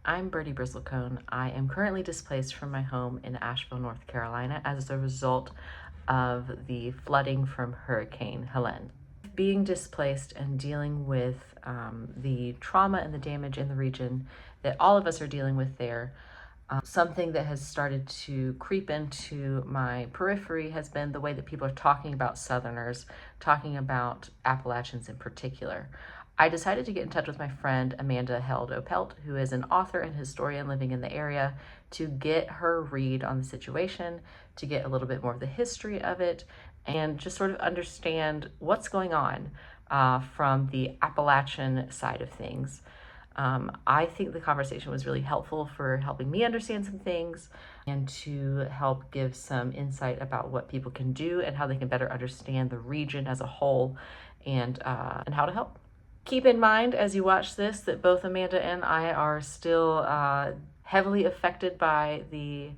I'm Bertie Bristlecone. I am currently displaced from my home in Asheville, North Carolina as a result of the flooding from Hurricane Helene. Being displaced and dealing with the trauma and the damage in the region that all of us are dealing with there, something that has started to creep into my periphery has been the way that people are talking about Southerners, talking about Appalachians in particular. I decided to get in touch with my friend Amanda Held Opelt, who is an author and historian living in the area, to get her read on the situation, to get a little bit more of the history of it, and just sort of understand what's going on from the Appalachian side of things. I think the conversation was really helpful for helping me understand some things and to help give some insight about what people can do and how they can better understand the region as a whole and how to help. Keep in mind as you watch this that both Amanda and I are still heavily affected by the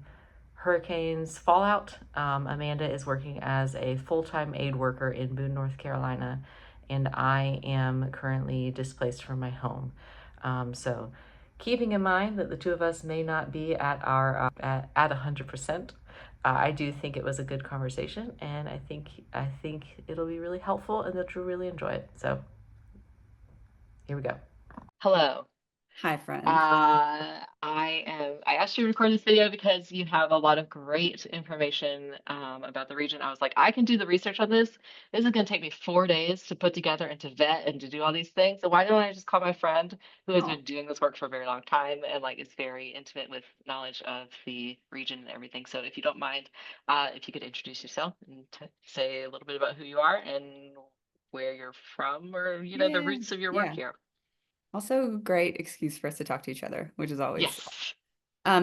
hurricane's fallout. Amanda is working as a full-time aid worker in Boone, North Carolina, and I am currently displaced from my home. So keeping in mind that the two of us may not be at our at 100%, I do think it was a good conversation, and I think it'll be really helpful and that you'll really enjoy it. So here we go. Hello. Hi, friend. I asked you to record this video because you have a lot of great information about the region. I was like, I can do the research on this. This is going to take me 4 days to put together and to vet and to do all these things. So why don't I just call my friend who has Oh, been doing this work for a very long time and like is very intimate with knowledge of the region and everything. So if you don't mind, if you could introduce yourself and say a little bit about who you are and where you're from, or the yeah, roots of your work yeah. here. Also, great excuse for us to talk to each other, which is always. Yes.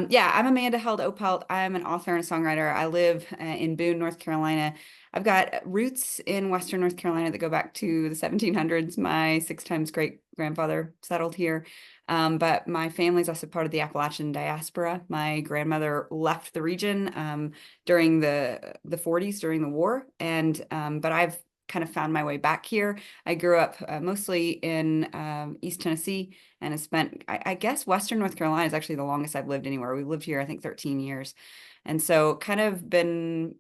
Yeah, I'm Amanda Held Opelt. I'm an author and a songwriter. I live in Boone, North Carolina. I've got roots in Western North Carolina that go back to the 1700s. My six times great grandfather settled here. But my family's also part of the Appalachian diaspora. My grandmother left the region during the 40s during the war, and but I've kind of found my way back here. I grew up mostly in East Tennessee and have spent, I guess, Western North Carolina is actually the longest I've lived anywhere. We lived here, I think, 13 years. And so kind of been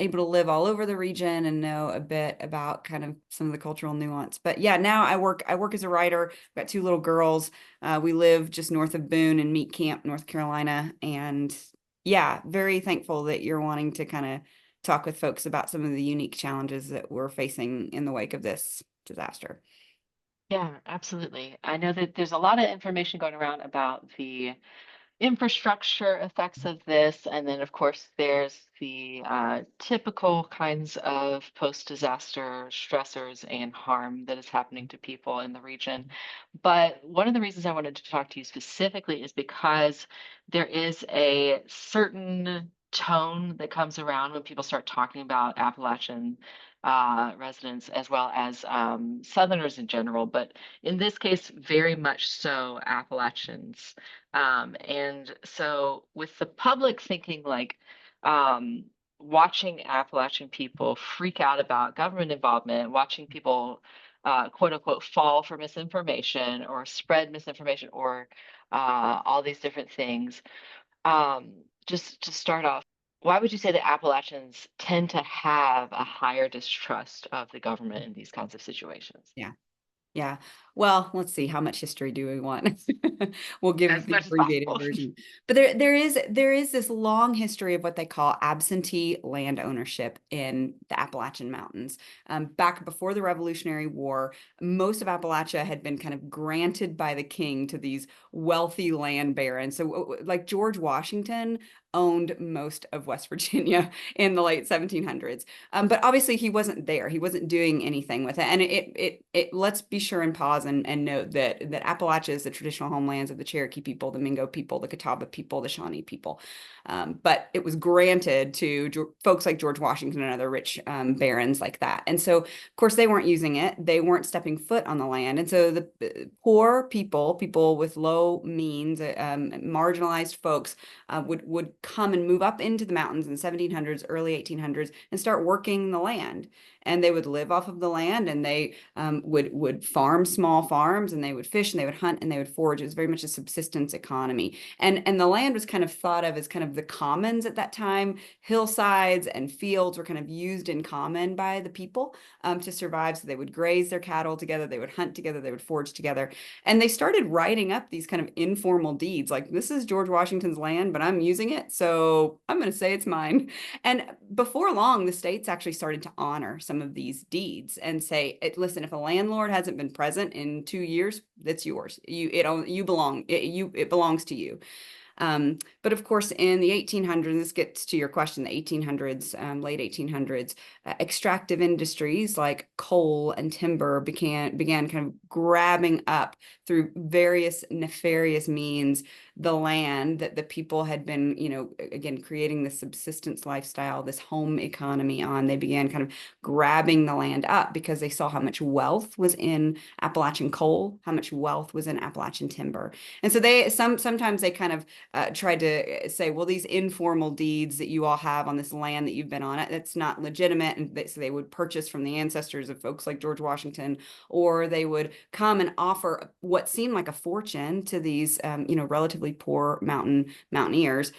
able to live all over the region and know a bit about kind of some of the cultural nuance. But yeah, now I work as a writer. I've got two little girls. We live just north of Boone in Meat Camp, North Carolina. And yeah, very thankful that you're wanting to kind of talk with folks about some of the unique challenges that we're facing in the wake of this disaster. Yeah, absolutely. I know that there's a lot of information going around about the infrastructure effects of this. And then, of course, there's the typical kinds of post-disaster stressors and harm that is happening to people in the region. But one of the reasons I wanted to talk to you specifically is because there is a certain tone that comes around when people start talking about Appalachian residents as well as Southerners in general, but in this case, very much so Appalachians. And so with the public thinking like watching Appalachian people freak out about government involvement, watching people quote unquote fall for misinformation or spread misinformation or all these different things. Just to start off, why would you say that Appalachians tend to have a higher distrust of the government in these kinds of situations? Yeah. Yeah. Well, let's see. How much history do we want? We'll give As the much as abbreviated possible. version. But there is this long history of what they call absentee land ownership in the Appalachian Mountains. Back before the Revolutionary War, most of Appalachia had been kind of granted by the king to these wealthy land barons. So, like George Washington owned most of West Virginia in the late 1700s. But obviously he wasn't there. He wasn't doing anything with it. And it let's be sure and pause and note that Appalachia is the traditional homelands of the Cherokee people, the Mingo people, the Catawba people, the Shawnee people. But it was granted to folks like George Washington and other rich barons like that. And so, of course, they weren't using it. They weren't stepping foot on the land. And so the poor people with low means, marginalized folks would come and move up into the mountains in the 1700s, early 1800s, and start working the land. And they would live off of the land, and they would farm small small farms, and they would fish and they would hunt and they would forage. It was very much a subsistence economy. And the land was kind of thought of as kind of the commons at that time. Hillsides and fields were kind of used in common by the people to survive. So they would graze their cattle together, they would hunt together, they would forage together. And they started writing up these kind of informal deeds, like, this is George Washington's land, but I'm using it, so I'm going to say it's mine. And before long, the states actually started to honor some of these deeds and say, listen, if a landlord hasn't been present in 2 years, that's yours. It belongs to you. But of course, in the 1800s, this gets to your question, the 1800s, late 1800s, extractive industries like coal and timber began kind of grabbing up through various nefarious means the land that the people had been, again, creating this subsistence lifestyle, this home economy on. They began kind of grabbing the land up because they saw how much wealth was in Appalachian coal, how much wealth was in Appalachian timber. And so sometimes they kind of tried to say, well, these informal deeds that you all have on this land that you've been on it, that's not legitimate. And so they would purchase from the ancestors of folks like George Washington, or they would come and offer what seemed like a fortune to these, relatively poor mountaineers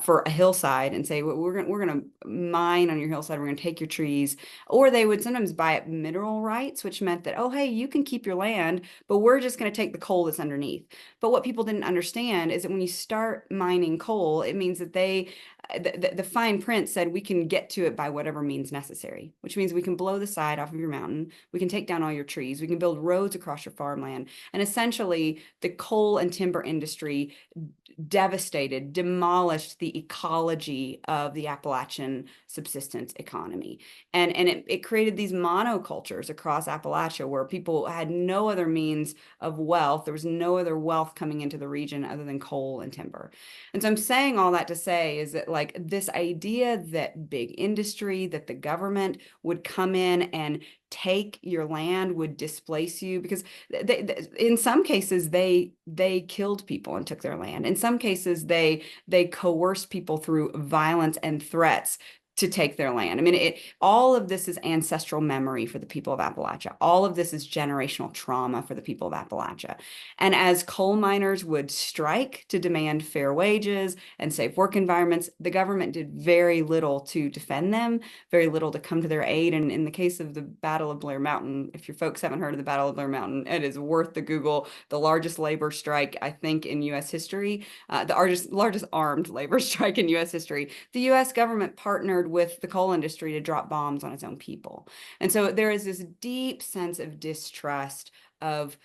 for a hillside, and say, well, we're gonna mine on your hillside, we're gonna take your trees. Or they would sometimes buy up mineral rights, which meant that, oh, hey, you can keep your land, but we're just gonna take the coal that's underneath. But what people didn't understand is that when you start mining coal, it means that the fine print said we can get to it by whatever means necessary, which means we can blow the side off of your mountain, we can take down all your trees, we can build roads across your farmland. And essentially, the coal and timber industry demolished the ecology of the Appalachian subsistence economy. And it created these monocultures across Appalachia where people had no other means of wealth. There was no other wealth coming into the region other than coal and timber. And so I'm saying all that to say is that, like, this idea that big industry, that the government would come in and take your land, would displace you, because in some cases they killed people and took their land. In some cases they coerced people through violence and threats to take their land. I mean, all of this is ancestral memory for the people of Appalachia. All of this is generational trauma for the people of Appalachia. And as coal miners would strike to demand fair wages and safe work environments, the government did very little to defend them, very little to come to their aid. And in the case of the Battle of Blair Mountain, if your folks haven't heard of the Battle of Blair Mountain, it is worth the Google. The largest labor strike, I think, in U.S. history, the largest armed labor strike in U.S. history. The U.S. government partnered with the coal industry to drop bombs on its own people. And so there is this deep sense of distrust of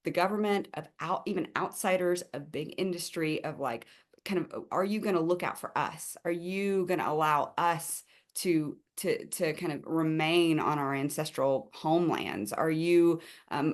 the government, of even outsiders, of big industry, of like, kind of, are you going to look out for us? Are you going to allow us to kind of remain on our ancestral homelands? Are you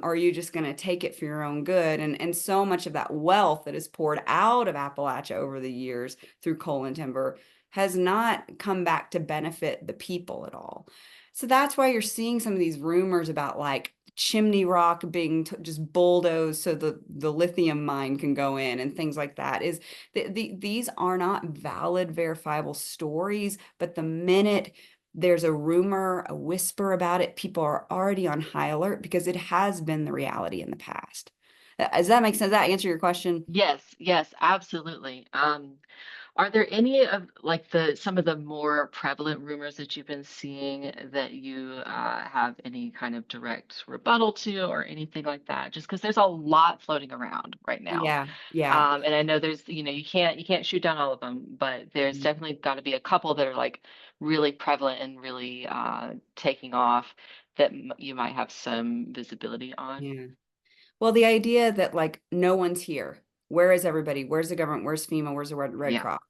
just going to take it for your own good? And so much of that wealth that is poured out of Appalachia over the years through coal and timber has not come back to benefit the people at all. So that's why you're seeing some of these rumors about, like, Chimney Rock being just bulldozed so the lithium mine can go in and things like that. Is these are not valid, verifiable stories, but the minute there's a rumor, a whisper about it, people are already on high alert because it has been the reality in the past. Does that make sense? Does that answer your question? Yes, yes, absolutely. Are there any of like some of the more prevalent rumors that you've been seeing that you have any kind of direct rebuttal to or anything like that? Just because there's a lot floating around right now. Yeah, yeah. And I know there's, you can't shoot down all of them, but there's definitely got to be a couple that are like really prevalent and really taking off that you might have some visibility on. Yeah. Well, the idea that, like, no one's here. Where is everybody? Where's the government? Where's FEMA? Where's the Red Yeah, Cross?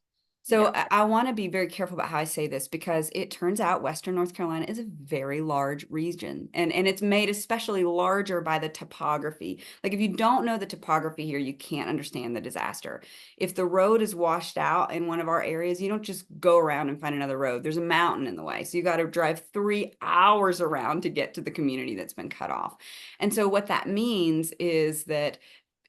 So yeah. I want to be very careful about how I say this, because it turns out Western North Carolina is a very large region, and it's made especially larger by the topography. Like, if you don't know the topography here, you can't understand the disaster. If the road is washed out in one of our areas, you don't just go around and find another road. There's a mountain in the way. So you got to drive 3 hours around to get to the community that's been cut off. And so what that means is that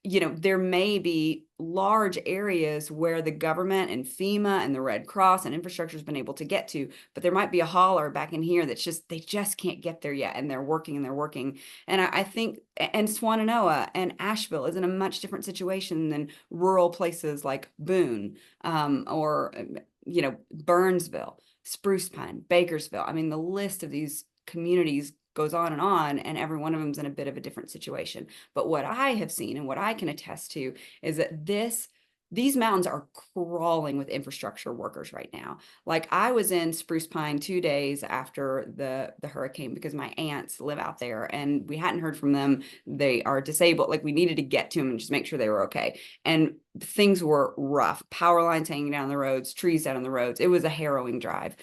there may be large areas where the government and FEMA and the Red Cross and infrastructure has been able to get to, but there might be a holler back in here that's just, they just can't get there yet. And they're working and they're working. And I think, and Swannanoa and Asheville is in a much different situation than rural places like Boone, or Burnsville, Spruce Pine, Bakersville. I mean, the list of these communities goes on, and every one of them is in a bit of a different situation. But what I have seen and what I can attest to is that these mountains are crawling with infrastructure workers right now. Like, I was in Spruce Pine 2 days after the hurricane because my aunts live out there and we hadn't heard from them. They are disabled. Like, we needed to get to them and just make sure they were okay. And things were rough. Power lines hanging down the roads, trees down on the roads. It was a harrowing drive.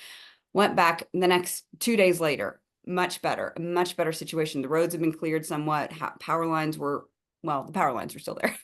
Went back the next 2 days later, much better, a much better situation. The roads have been cleared somewhat. Power lines were, well, the power lines were still there.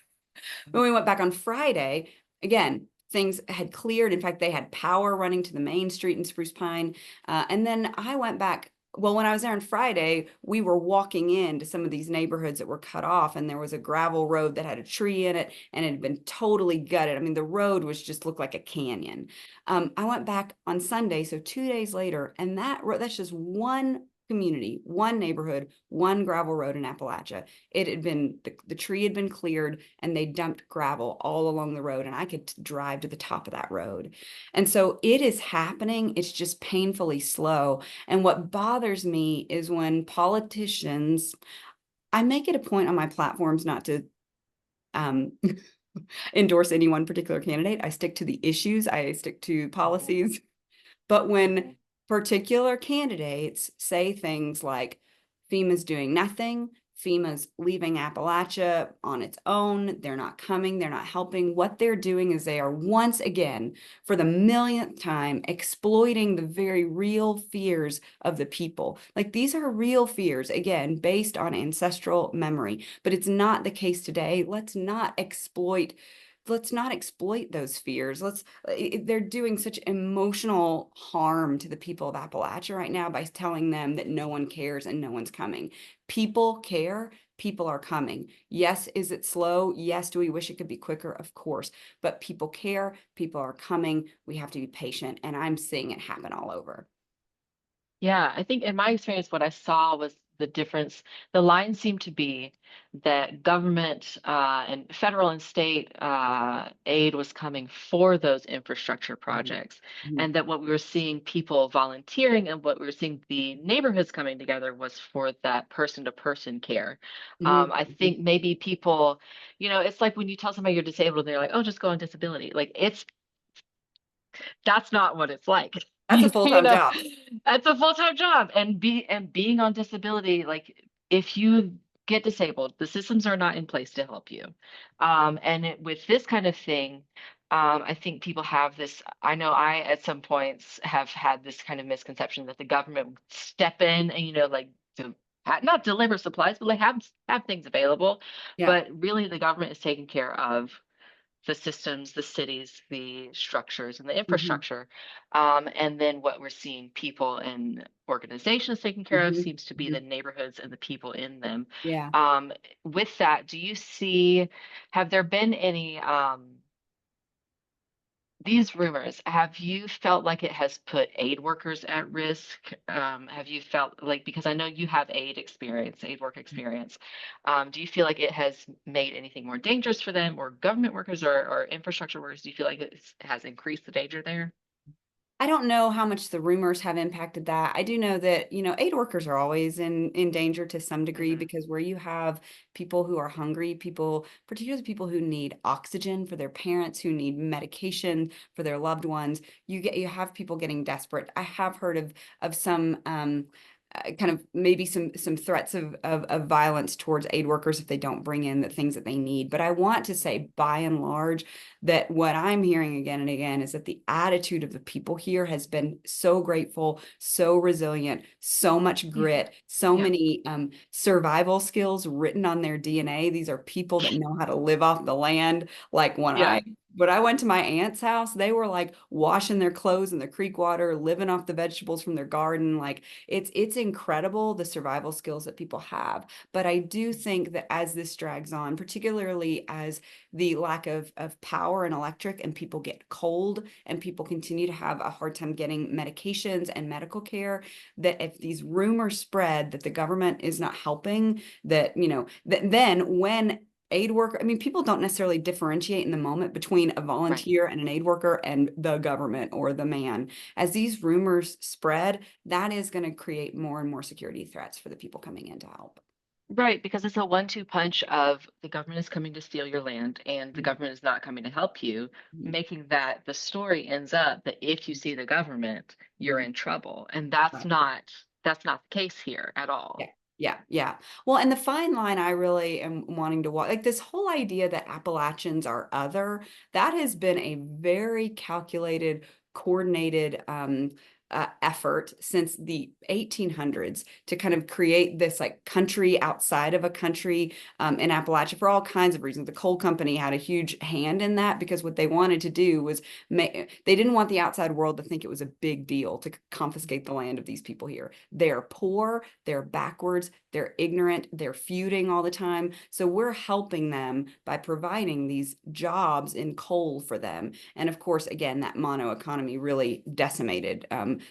When we went back on Friday, again, things had cleared. In fact, they had power running to the main street in Spruce Pine. And then I went back. Well, when I was there on Friday, we were walking into some of these neighborhoods that were cut off, and there was a gravel road that had a tree in it, and it had been totally gutted. I mean, the road was just looked like a canyon. I went back on Sunday, so 2 days later, and that's just one community, one neighborhood, one gravel road in Appalachia. It had been, the tree had been cleared and they dumped gravel all along the road, and I could drive to the top of that road. And so it is happening. It's just painfully slow. And what bothers me is when politicians, I make it a point on my platforms not to um, endorse any one particular candidate. I stick to the issues, I stick to policies. But when particular candidates say things like FEMA's doing nothing, FEMA's leaving Appalachia on its own, they're not coming, they're not helping, what they're doing is they are once again, for the millionth time, exploiting the very real fears of the people. Like, these are real fears, again, based on ancestral memory, but it's not the case today. Let's not exploit those fears. They're doing such emotional harm to the people of Appalachia right now by telling them that no one cares and no one's coming. People care. People are coming. Yes, is it slow? Yes. Do we wish it could be quicker? Of course. But people care. People are coming. We have to be patient. And I'm seeing it happen all over. Yeah, I think in my experience, what I saw was the difference. The line seemed to be that government and federal and state aid was coming for those infrastructure projects, Mhm. and that what we were seeing people volunteering and what we were seeing the neighborhoods coming together was for that person-to-person care. Mhm. I think maybe people, it's like when you tell somebody you're disabled, they're like, "Oh, just go on disability." Like, that's not what it's like. That's a you full-time know, job. that's a full-time job. And being on disability, like, if you get disabled, the systems are not in place to help you. With this kind of thing, I think people have this. I know I, at some points, have had this kind of misconception that the government would step in and, like, to not deliver supplies, but like have things available. Yeah. But really, the government is taking care of the systems, the cities, the structures, and the Mhm. infrastructure. And then what we're seeing people and organizations taking care of Mhm. seems to be the Mhm. neighborhoods and the people in them. Yeah. Um, with that, have there been any, these rumors, have you felt like it has put aid workers at risk? Have you felt like, because I know you have aid work experience, do you feel like it has made anything more dangerous for them, or government workers, or infrastructure workers? Do you feel like it has increased the danger there? I don't know how much the rumors have impacted that. I do know that, aid workers are always in danger to some degree, Hmm. because where you have people who are hungry, people, particularly people who need oxygen for their parents, who need medication for their loved ones, you have people getting desperate. I have heard of some kind of maybe some threats of violence towards aid workers if they don't bring in the things that they need. But I want to say, by and large, that what I'm hearing again and again is that the attitude of the people here has been so grateful, so resilient, so much Yeah. grit, so Yeah. many survival skills written on their DNA. These are people that know how to live off the land. Like, when I Yeah. when I went to my aunt's house, they were like washing their clothes in the creek water, living off the vegetables from their garden. Like it's incredible the survival skills that people have. But I do think that as this drags on, particularly as the lack of power and electric and people get cold and people continue to have a hard time getting medications and medical care, that if these rumors spread that the government is not helping, that, then when aid worker, I mean, people don't necessarily differentiate in the moment between a Right. volunteer and an aid worker and the government or the man. As these rumors spread, that is going to create more and more security threats for the people coming in to help. Right, because it's a 1-2 punch of the government is coming to steal your land and the government is not coming to help you, Mhm. making that the story ends up that if you see the government, you're Mhm. in trouble. And Right. that's not the case here at Yeah. all. Yeah, yeah. Well, and the fine line I really am wanting to walk, like this whole idea that Appalachians are other, that has been a very calculated, coordinated effort since the 1800s to kind of create this like country outside of a country in Appalachia for all kinds of reasons. The coal company had a huge hand in that because what they wanted to do was they didn't want the outside world to think it was a big deal to confiscate the land of these people here. They're poor, they're backwards, they're ignorant, they're feuding all the time. So we're helping them by providing these jobs in coal for them. And of course, again, that mono economy really decimated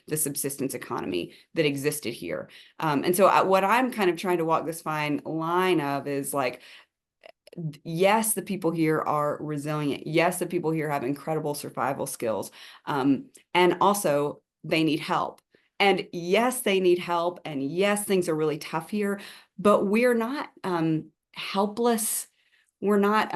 the subsistence economy that existed here. And so what I'm kind of trying to walk this fine line of is like, yes, the people here are resilient. Yes, the people here have incredible survival skills. And also they need help. And yes, they need help. And yes, things are really tough here, but we're not helpless. We're not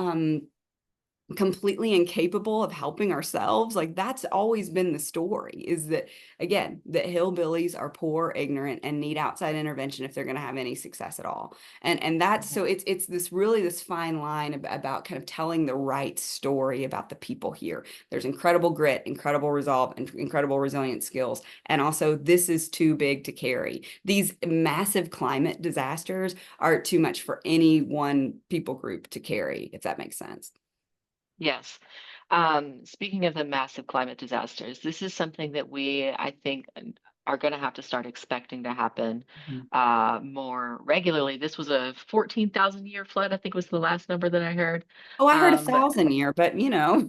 completely incapable of helping ourselves. Like that's always been the story, is that again, that hillbillies are poor, ignorant, and need outside intervention if they're going to have any success at all. And that's so it's this really this fine line about kind of telling the right story about the people here. There's incredible grit, incredible resolve, and incredible resilient skills. And also this is too big to carry. These massive climate disasters are too much for any one people group to carry, if that makes sense. Yes. Speaking of the massive climate disasters, this is something that I think, are going to have to start expecting to happen Mhm. more regularly. This was a 14,000 year flood, I think was the last number that I heard. Oh, I heard a But 1,000 year, but yeah,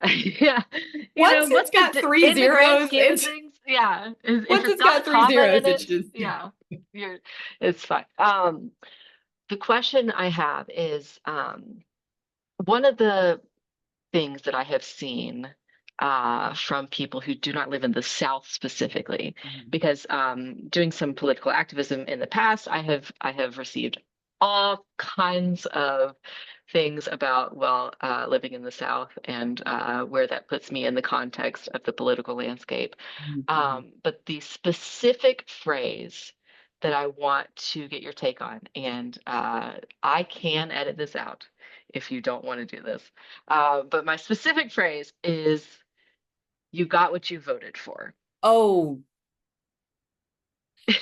once it's got three in the grand zeros, scheme of things, yeah, if once it's it's got a got three comma zeros, in it it, should. yeah, you're, it's fine. The question I have is, one of the things that I have seen from people who do not live in the South specifically, Mhm. because doing some political activism in the past, I have received all kinds of things about living in the South and where that puts me in the context of the political landscape. Mhm. But the specific phrase that I want to get your take on, and I can edit this out if you don't want to do this. But my specific phrase is you got what you voted for. Oh,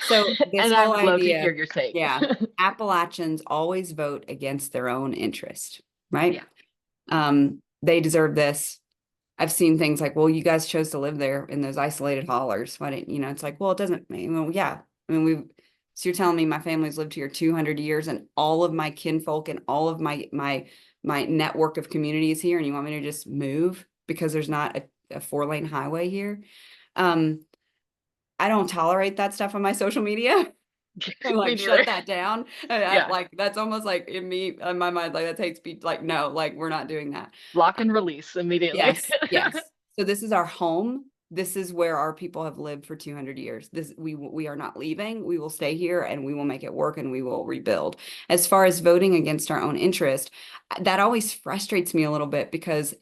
so this And I whole would love to idea, hear your take. yeah, Appalachians always vote against their own interest, right? Yeah. They deserve this. I've seen things like, well, you guys chose to live there in those isolated hollers. Why didn't, it's like, well, it doesn't mean, well, yeah. I mean, so you're telling me my family's lived here 200 years and all of my kinfolk and all of my network of communities here, and you want me to just move because there's not a 4-lane highway here? Um, I don't tolerate that stuff on my social media. I'm Me like, shut neither. that down. Yeah. Like, that's almost like in my mind, like that's hate speech. Like, no, like we're not doing that. Block and release immediately. Yes, yes. So this is our home. This is where our people have lived for 200 years. This we are not leaving. We will stay here and we will make it work and we will rebuild. As far as voting against our own interest, that always frustrates me a little bit because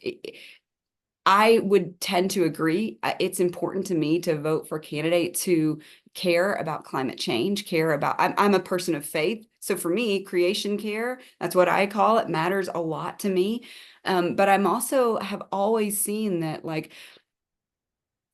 I would tend to agree. It's important to me to vote for candidates who care about climate change, care about, I'm a person of faith. So for me, creation care, that's what I call it, matters a lot to me. But I'm also have always seen that like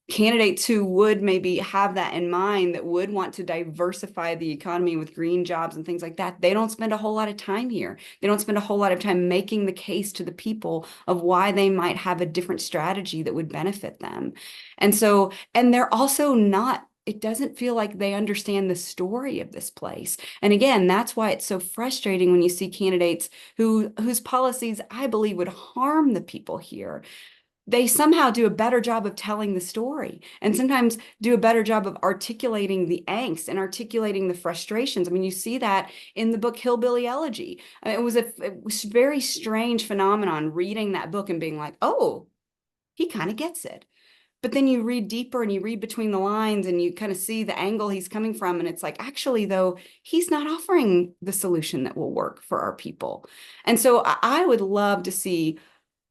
candidates who would maybe have that in mind, that would want to diversify the economy with green jobs and things like that, they don't spend a whole lot of time here. They don't spend a whole lot of time making the case to the people of why they might have a different strategy that would benefit them. And so, and they're also not, it doesn't feel like they understand the story of this place. And again, that's why it's so frustrating when you see candidates whose policies I believe would harm the people here. They somehow do a better job of telling the story, and sometimes do a better job of articulating the angst and articulating the frustrations. I mean, you see that in the book Hillbilly Elegy. I mean, it was a very strange phenomenon reading that book and being like, oh, he kind of gets it. But then you read deeper and you read between the lines and you kind of see the angle he's coming from. And it's like, actually, though, he's not offering the solution that will work for our people. And so I would love to see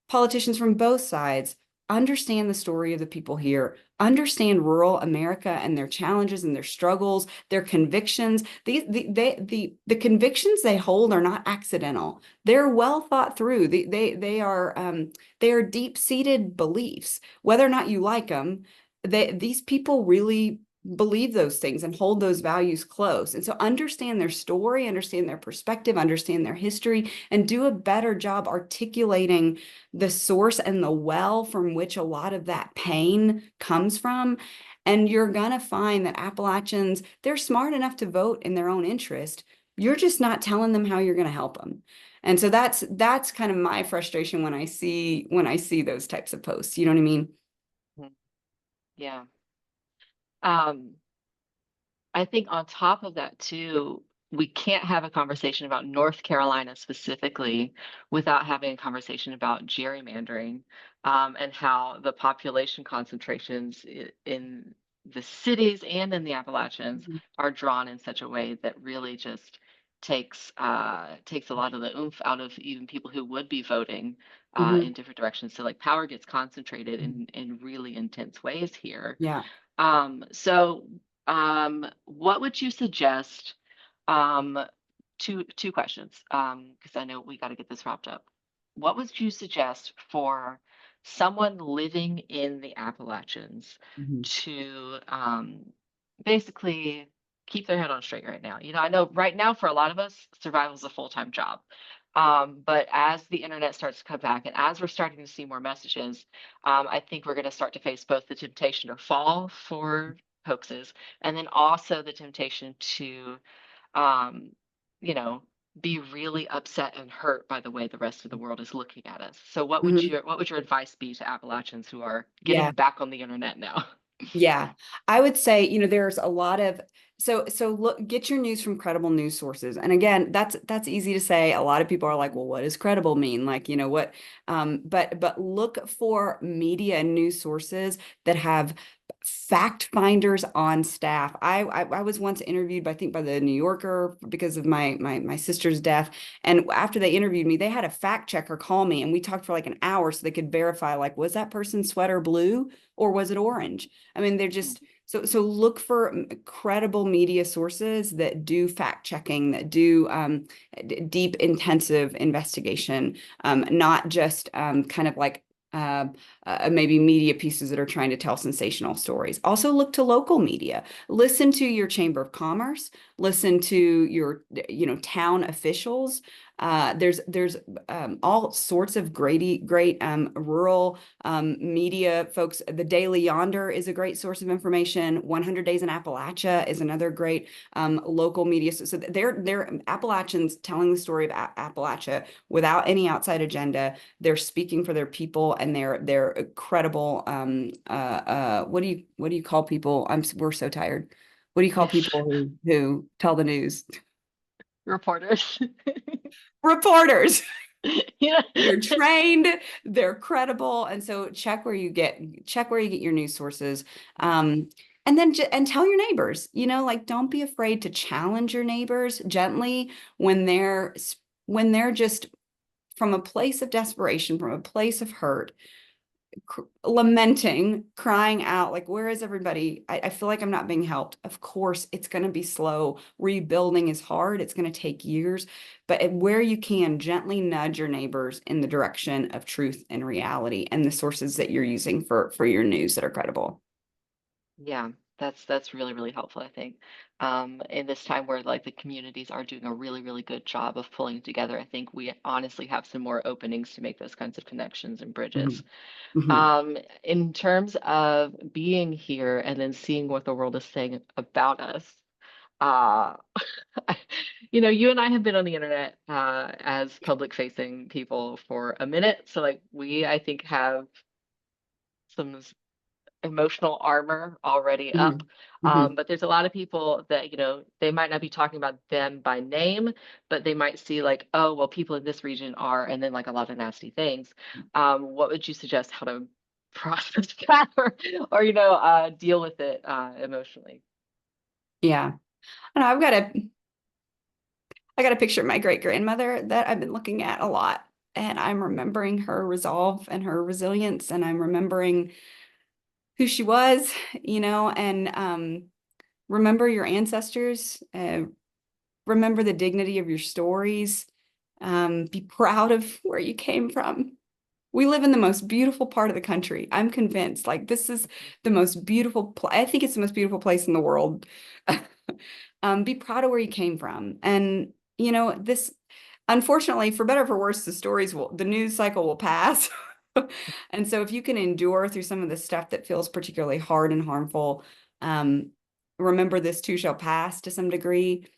politicians from both sides understand the story of the people here, understand rural America and their challenges and their struggles, their convictions. The convictions they hold are not accidental. They're well thought through. They are deep-seated beliefs. Whether or not you like them, these people really believe those things and hold those values close. And so understand their story, understand their perspective, understand their history, and do a better job articulating the source and the well from which a lot of that pain comes from. And you're going to find that Appalachians, they're smart enough to vote in their own interest. You're just not telling them how you're going to help them. And so that's kind of my frustration when I see those types of posts. You know what I mean? Mhm. Yeah. Um, I think on top of that too, we can't have a conversation about North Carolina specifically without having a conversation about gerrymandering, and how the population concentrations in the cities and in the Appalachians are drawn in such a way that really just takes a lot of the oomph out of even people who would be voting Mm-hmm. in different directions. So like power gets concentrated in really intense ways here. Yeah. So what would you suggest? Um, two questions, because I know we got to get this wrapped up. What would you suggest for someone living in the Appalachians Mm-hmm. to basically keep their head on straight right now? You know, I know right now for a lot of us, survival is a full-time job. But as the internet starts to come back and as we're starting to see more messages, I think we're going to start to face both the temptation to fall for hoaxes and then also the temptation to, um, you know, be really upset and hurt by the way the rest of the world is looking at us. So Mm-hmm. what would your advice be to Appalachians who are getting Yeah. back on the internet now? Yeah, I would say, there's a lot of so look, get your news from credible news sources. And again, that's easy to say. A lot of people are like, well, what does credible mean? Like, what but look for media and news sources that have fact finders on staff. I was once interviewed by, I think, by the New Yorker because of my sister's death. And after they interviewed me, they had a fact checker call me and we talked for like an hour so they could verify, like, was that person's sweater blue or was it orange? I mean, they're just so look for credible media sources that do fact checking, that do deep, intensive investigation, not just kind of like maybe media pieces that are trying to tell sensational stories. Also, look to local media. Listen to your Chamber of Commerce. Listen to your, town officials. There's all sorts of great rural media folks. The Daily Yonder is a great source of information. 100 Days in Appalachia is another great local media. So they're Appalachians telling the story of Appalachia without any outside agenda. They're speaking for their people, and they're credible. What do you call people? We're so tired. What do you call Yes, people who tell the news? reporters. Reporters. Yeah. They're trained, they're credible, and so check where you get your news sources. And then and tell your neighbors, like, don't be afraid to challenge your neighbors gently when they're just from a place of desperation, from a place of hurt, lamenting, crying out, like, where is everybody? I feel like I'm not being helped. Of course, it's going to be slow. Rebuilding is hard. It's going to take years. But where you can, gently nudge your neighbors in the direction of truth and reality and the sources that you're using for your news that are credible. Yeah, that's really, really helpful, I think. In this time where like the communities are doing a really, really good job of pulling together, I think we honestly have some more openings to make those kinds of connections and bridges. Mhm. Mhm. In terms of being here and then seeing what the world is saying about us, uh, you and I have been on the internet as public facing people for a minute, so like I think, have some emotional armor already up. Mhm. Mhm. But there's a lot of people that, they might not be talking about them by name, but they might see like, oh, well, people in this region are, and then like a lot of nasty things. What would you suggest how to process that or deal with it emotionally? Yeah. And I got a picture of my great grandmother that I've been looking at a lot. And I'm remembering her resolve and her resilience. And I'm remembering who she was, and remember your ancestors, remember the dignity of your stories, be proud of where you came from. We live in the most beautiful part of the country. I'm convinced, like, this is the most beautiful I think it's the most beautiful place in the world. Be proud of where you came from. And, this, unfortunately, for better or for worse, the news cycle will pass. And so if you can endure through some of the stuff that feels particularly hard and harmful, um, remember this too shall pass to some degree.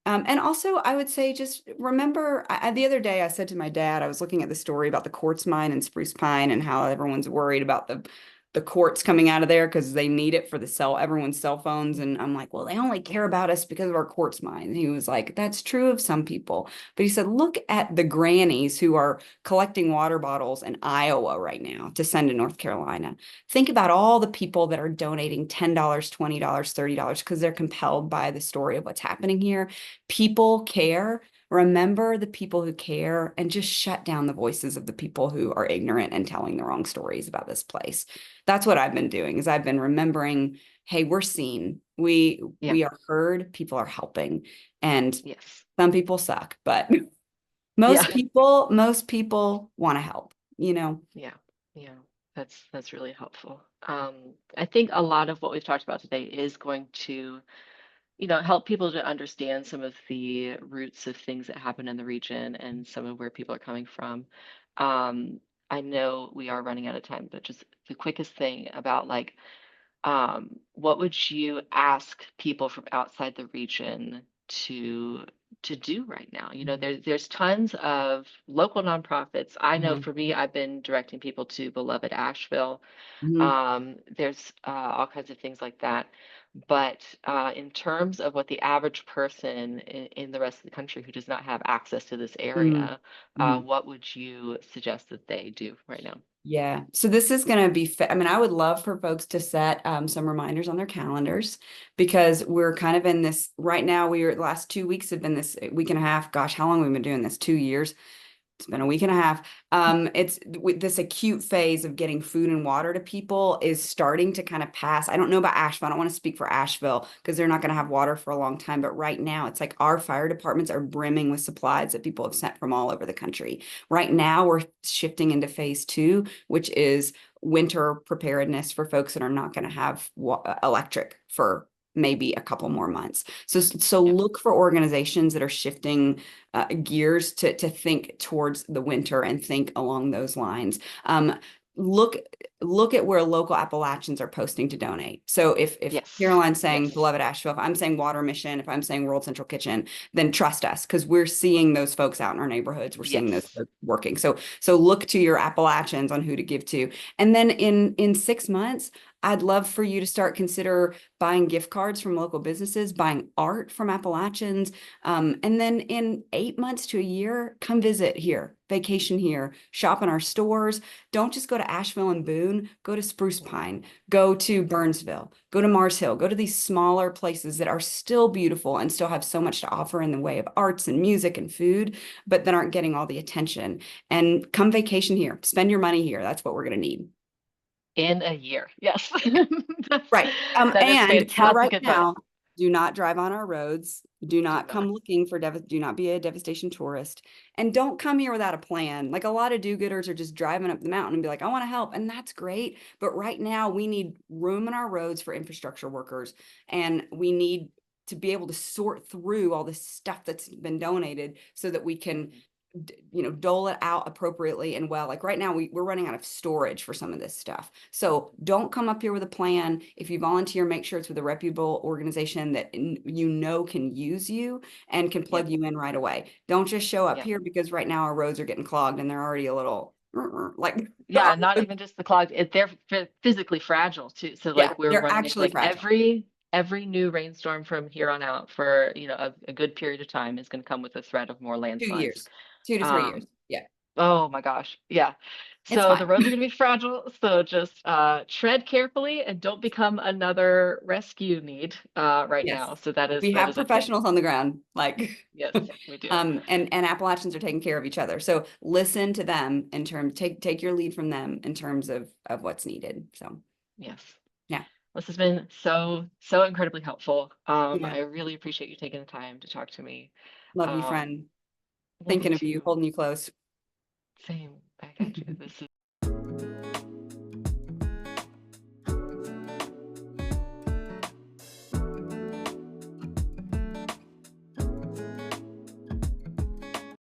And also, I would say just remember, the other day I said to my dad, I was looking at the story about the quartz mine in Spruce Pine and how everyone's worried about the quartz coming out of there because they need it for everyone's cell phones. And I'm like, well, they only care about us because of our quartz mine. And he was like, that's true of some people. But he said, look at the grannies who are collecting water bottles in Iowa right now to send to North Carolina. Think about all the people that are donating $10, $20, $30 because they're compelled by the story of what's happening here. People care. Remember the people who care and just shut down the voices of the people who are ignorant and telling the wrong stories about this place. That's what I've been doing is I've been remembering, hey, we're seen. We Yeah. we are heard, people are helping. And Yes. some people suck, but Yeah. most people want to help, Yeah. Yeah. That's really helpful. I think a lot of what we've talked about today is going to help people to understand some of the roots of things that happen in the region and some of where people are coming from. Um, I know we are running out of time, but just the quickest thing about like, what would you ask people from outside the region to to do right now? There's tons of local nonprofits. I know Yeah. for me, I've been directing people to Beloved Asheville. Mhm. There's all kinds of things like that. But in terms of what the average person in the rest of the country who does not have access to this Mhm. area, Mhm. what would you suggest that they do right now? Yeah. So this is going to be, I mean, I would love for folks to set some reminders on their calendars because we're kind of in this right now. The last 2 weeks have been this week and a half. Gosh, how long have we been doing this? 2 years. It's been a week and a half. It's with this acute phase of getting food and water to people is starting to kind of pass. I don't know about Asheville. I don't want to speak for Asheville because they're not going to have water for a long time. But right now, it's like our fire departments are brimming with supplies that people have sent from all over the country. Right now, we're shifting into phase two, which is winter preparedness for folks that are not going to have electric for maybe a couple more months. So Yeah. look for organizations that are shifting gears to think towards the winter and think along those lines. Look look at where local Appalachians are posting to donate. So if Yes. Caroline's saying Yes. Beloved Asheville, if I'm saying Water Mission, if I'm saying World Central Kitchen, then trust us because we're seeing those folks out in our neighborhoods. We're seeing those Yes. folks working. So look to your Appalachians on who to give to. And then in 6 months, I'd love for you to start consider buying gift cards from local businesses, buying art from Appalachians, and then in 8 months to a year, come visit here, vacation here, shop in our stores. Don't just go to Asheville and Boone, go to Spruce Pine, go to Burnsville, go to Mars Hill, go to these smaller places that are still beautiful and still have so much to offer in the way of arts and music and food, but that aren't getting all the attention. And come vacation here, spend your money here. That's what we're going to need. In a year. Yes. That's, Right. that is And for right fantastic now, advice. Do not drive on our roads. Do Do not not. come looking for do not be a devastation tourist. And don't come here without a plan. Like a lot of do-gooders are just driving up the mountain and be like, I want to help. And that's great. But right now we need room in our roads for infrastructure workers. And we need to be able to sort through all this stuff that's been donated so that we can dole it out appropriately and well. Like right now, we're running out of storage for some of this stuff. So don't come up here with a plan. If you volunteer, make sure it's with a reputable organization that can use you and can plug Yep. you in right away. Don't just show up Yep. here because right now our roads are getting clogged and they're already a little like Yeah, not even just the clogs. They're physically fragile too. So yeah, like we're they're running into actually like fragile. every new rainstorm from here on out for a good period of time is going to come with the threat of more 2 years, landslides. 2 to 3 years. Um, Yeah, oh my gosh, yeah. it's So the fine. roads are going to be fragile. So just tread carefully and don't become another rescue need right Yes. now. So that is We that have is a thing. professionals on the ground, like Yes, we do. and Appalachians are taking care of each other. So listen to them in terms, take your lead from them in terms of what's needed. So Yes. yeah. This has been so incredibly helpful. Yeah. I really appreciate you taking the time to talk to me. Love you, Um, friend. love you Thinking of you, too. holding you close. Same. Back at you. This is